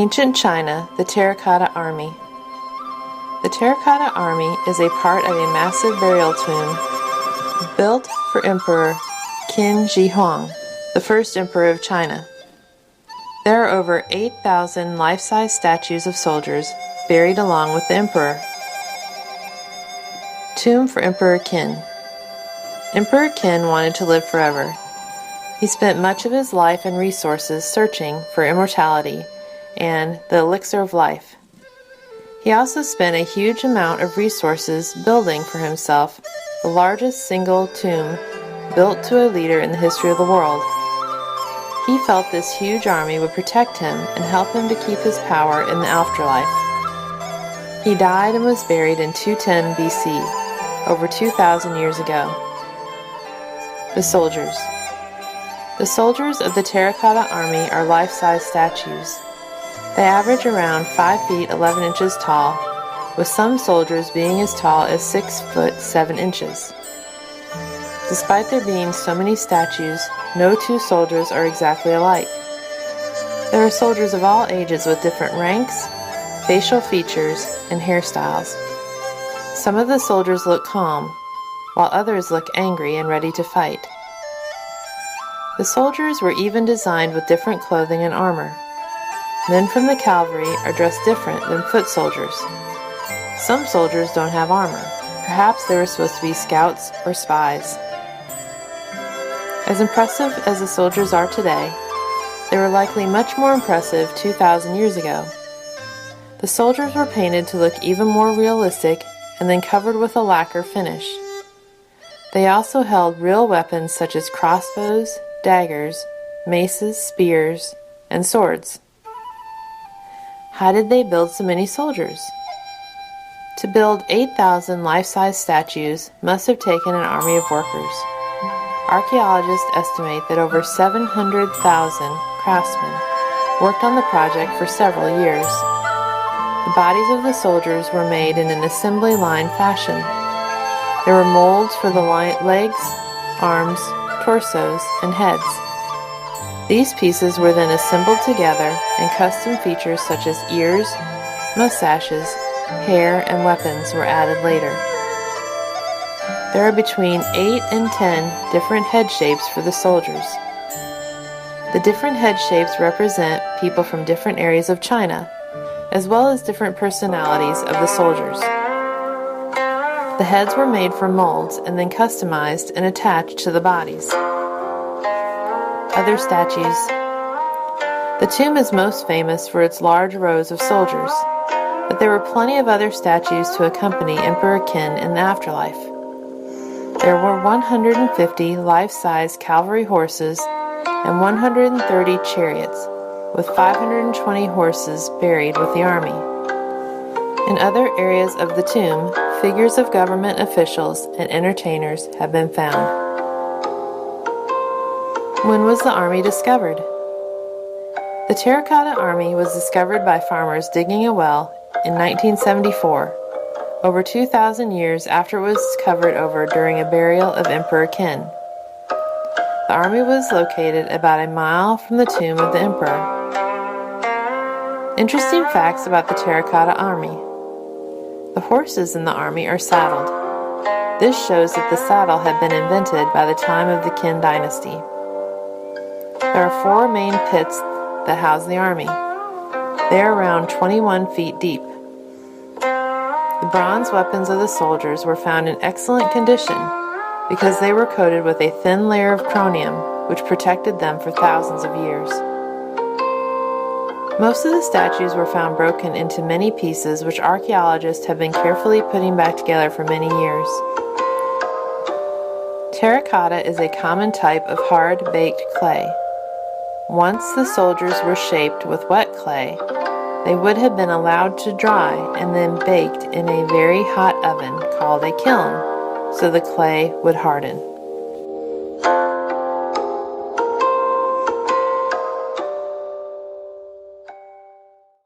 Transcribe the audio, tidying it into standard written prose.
Ancient China, the Terracotta Army. The Terracotta Army is a part of a massive burial tomb built for Emperor Qin Huang, the first emperor of China. There are over 8,000 life-size statues of soldiers buried along with the emperor. Tomb for Emperor Qin. Emperor Qin wanted to live forever. He spent much of his life and resources searching for immortality and the elixir of life. He also spent a huge amount of resources building for himself the largest single tomb built to a leader in the history of the world. He felt this huge army would protect him and help him to keep his power in the afterlife. He died and was buried in 210 BC, over 2,000 years ago. The soldiers. The soldiers of the Terracotta Army are life-size statues. They average around 5 feet 11 inches tall, with some soldiers being as tall as 6 foot 7 inches. Despite there being so many statues, no two soldiers are exactly alike. There are soldiers of all ages with different ranks, facial features, and hairstyles. Some of the soldiers look calm, while others look angry and ready to fight. The soldiers were even designed with different clothing and armor. Men from the cavalry are dressed different than foot soldiers. Some soldiers don't have armor. Perhaps they were supposed to be scouts or spies. As impressive as the soldiers are today, they were likely much more impressive 2,000 years ago. The soldiers were painted to look even more realistic and then covered with a lacquer finish. They also held real weapons such as crossbows, daggers, maces, spears, and swords. How did they build so many soldiers? To build 8,000 life-size statues must have taken an army of workers. Archaeologists estimate that over 700,000 craftsmen worked on the project for several years. The bodies of the soldiers were made in an assembly line fashion. There were molds for the legs, arms, torsos, and heads. These pieces were then assembled together, and custom features such as ears, mustaches, hair, and weapons were added later. There are between 8 and 10 different head shapes for the soldiers. The different head shapes represent people from different areas of China, as well as different personalities of the soldiers. The heads were made from molds and then customized and attached to the bodies. Other statues. The tomb is most famous for its large rows of soldiers, but there were plenty of other statues to accompany Emperor Qin in the afterlife. There were 150 life-size cavalry horses and 130 chariots, with 520 horses buried with the army. In other areas of the tomb, figures of government officials and entertainers have been found. When was the army discovered? The Terracotta Army was discovered by farmers digging a well in 1974, over 2,000 years after it was covered over during a burial of Emperor Qin. The army was located about a mile from the tomb of the emperor. Interesting facts about the Terracotta Army. The horses in the army are saddled. This shows that the saddle had been invented by the time of the Qin Dynasty. There are 4 main pits that house the army. They are around 21 feet deep. The bronze weapons of the soldiers were found in excellent condition because they were coated with a thin layer of chromium which protected them for thousands of years. Most of the statues were found broken into many pieces which archaeologists have been carefully putting back together for many years. Terracotta is a common type of hard-baked clay. Once the soldiers were shaped with wet clay, they would have been allowed to dry and then baked in a very hot oven called a kiln, so the clay would harden.